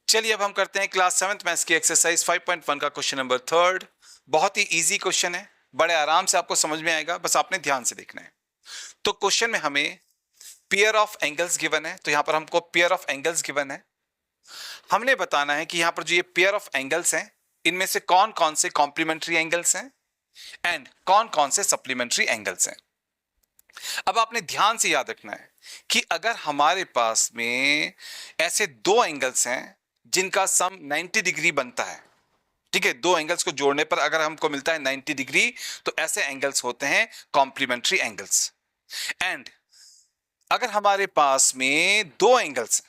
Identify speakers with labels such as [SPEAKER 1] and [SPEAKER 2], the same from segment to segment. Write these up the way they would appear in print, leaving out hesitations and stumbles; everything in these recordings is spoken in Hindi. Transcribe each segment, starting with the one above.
[SPEAKER 1] चलिए अब हम करते हैं क्लास 7th मैथ्स की एक्सरसाइज 5.1 का क्वेश्चन नंबर 3। बहुत ही इजी क्वेश्चन है, बड़े आराम से आपको समझ में आएगा, बस आपने ध्यान से देखना है। तो क्वेश्चन में हमें पेयर ऑफ एंगल्स गिवन है, तो यहां पर हमको पेयर ऑफ एंगल्स गिवन है। हमने बताना है कि यहां पर जो ये पेयर ऑफ एंगल्स हैं, इनमें से कौन कौन से कॉम्प्लीमेंट्री एंगल्स हैं एंड कौन कौन से सप्लीमेंट्री एंगल्स हैं। अब आपने ध्यान से याद रखना है कि अगर हमारे पास में ऐसे दो एंगल्स हैं जिनका सम 90 डिग्री बनता है, ठीक है, दो एंगल्स को जोड़ने पर अगर हमको मिलता है 90 डिग्री, तो ऐसे एंगल्स होते हैं कॉम्प्लीमेंट्री एंगल्स। एंड अगर हमारे पास में दो एंगल्स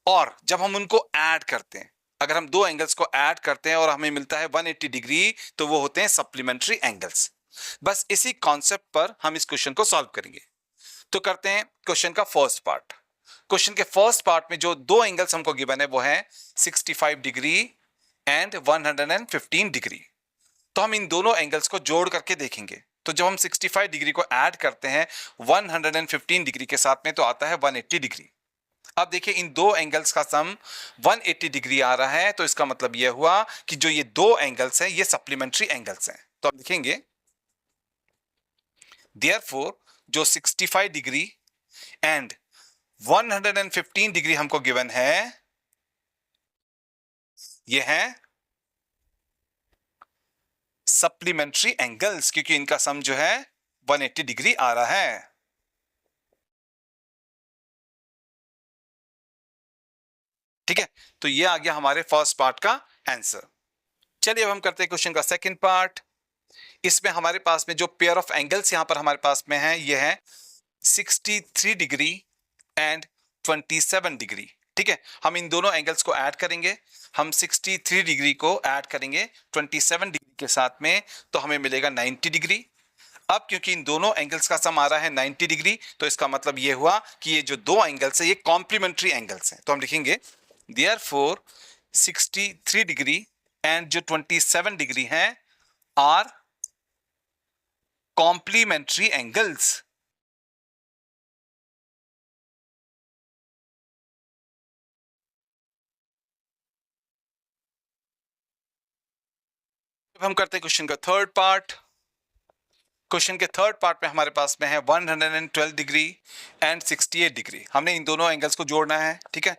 [SPEAKER 1] और जब हम उनको ऐड करते हैं, अगर हम दो एंगल्स को ऐड करते हैं और हमें मिलता है 180 डिग्री, तो वो होते हैं सप्लीमेंट्री एंगल्स। बस इसी कॉन्सेप्ट पर हम इस क्वेश्चन को सॉल्व करेंगे। तो करते हैं क्वेश्चन का फर्स्ट पार्ट। क्वेश्चन के फर्स्ट पार्ट में जो दो एंगल्स हमको गिवन है वो है 65 डिग्री एंड 115 डिग्री। तो हम इन दोनों एंगल्स को जोड़ करके देखेंगे। तो जब हम 65 डिग्री को ऐड करते हैं 115 डिग्री के साथ में, तो आता है 180 डिग्री। अब देखिए इन दो एंगल्स का सम 180 डिग्री आ रहा है, तो इसका मतलब यह हुआ कि जो ये दो एंगल्स हैं ये सप्लीमेंट्री एंगल्स हैं। तो हम लिखेंगे देयरफॉर जो 65 डिग्री एंड 115 डिग्री हमको गिवन है, ये है सप्लीमेंट्री एंगल्स, क्योंकि इनका सम जो है 180 डिग्री आ रहा है। ठीक है, तो ये आ गया हमारे फर्स्ट पार्ट का आंसर। चलिए अब हम करते हैं क्वेश्चन का सेकंड पार्ट। इसमें हमारे पास में जो पेयर ऑफ एंगल्स यहां पर हमारे पास में है, ये है 63 डिग्री एंड 27 डिग्री। ठीक है, हम इन दोनों एंगल्स को ऐड करेंगे। हम 63 डिग्री को ऐड करेंगे 27 डिग्री के साथ में, तो हमें मिलेगा 90 डिग्री। अब क्योंकि इन दोनों एंगल्स का सम आ रहा है 90 डिग्री, तो इसका मतलब यह हुआ कि ये जो दो एंगल्स है ये कॉम्प्लीमेंट्री एंगल्स हैं। तो हम लिखेंगे देयरफॉर 63 डिग्री एंड जो 27 डिग्री हैं आर कॉम्प्लीमेंट्री एंगल्स। अब हम करते हैं क्वेश्चन का थर्ड पार्ट। क्वेश्चन के थर्ड पार्ट में हमारे पास में है 112 डिग्री एंड 68 डिग्री। हमने इन दोनों एंगल्स को जोड़ना है। ठीक है,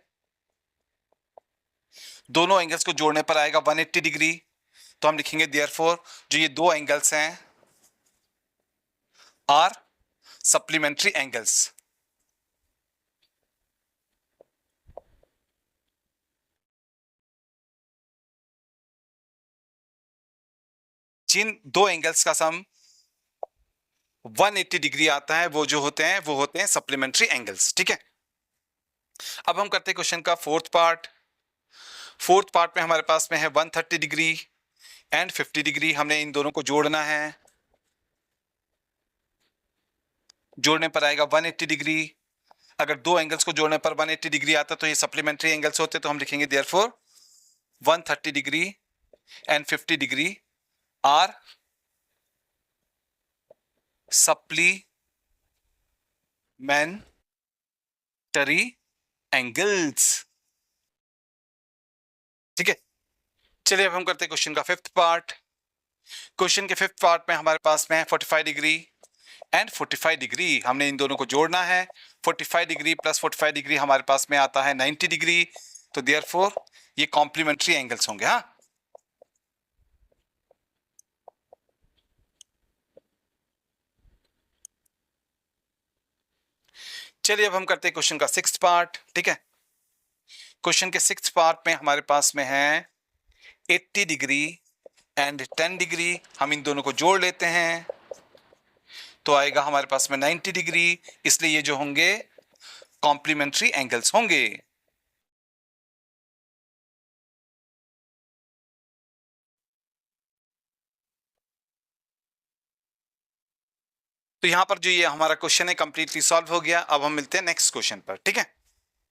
[SPEAKER 1] दोनों एंगल्स को जोड़ने पर आएगा 180 डिग्री। तो हम लिखेंगे देयरफॉर जो ये दो एंगल्स हैं आर सप्लीमेंट्री एंगल्स। जिन दो एंगल्स का सम 180 डिग्री आता है वो होते हैं सप्लीमेंट्री एंगल्स। ठीक है, अब हम करते हैं क्वेश्चन का फोर्थ पार्ट। फोर्थ पार्ट में हमारे पास में है 130 डिग्री एंड 50 डिग्री। हमने इन दोनों को जोड़ना है। जोड़ने पर आएगा 180 डिग्री। अगर दो एंगल्स को जोड़ने पर 180 डिग्री आता तो ये सप्लीमेंट्री एंगल्स होते। तो हम लिखेंगे therefore 130 degree and 50 degree are supplementary angles. ठीक है, चलिए अब हम करते हैं क्वेश्चन का फिफ्थ पार्ट। क्वेश्चन के फिफ्थ पार्ट में हमारे पास में है 45 डिग्री एंड 45 डिग्री। हमने इन दोनों को जोड़ना है। 45 डिग्री प्लस 45 डिग्री हमारे पास में आता है 90 डिग्री। तो देयरफॉर ये कॉम्प्लीमेंट्री एंगल्स होंगे। हाँ, चलिए अब हम करते हैं क्वेश्चन का सिक्स्थ पार्ट। ठीक है, क्वेश्चन के सिक्स्थ पार्ट में हमारे पास में है 80 डिग्री एंड 10 डिग्री। हम इन दोनों को जोड़ लेते हैं तो आएगा हमारे पास में 90 डिग्री। इसलिए ये जो होंगे कॉम्प्लीमेंट्री एंगल्स होंगे। तो यहां पर जो ये हमारा क्वेश्चन है कंप्लीटली सॉल्व हो गया। अब हम मिलते हैं नेक्स्ट क्वेश्चन पर। ठीक है।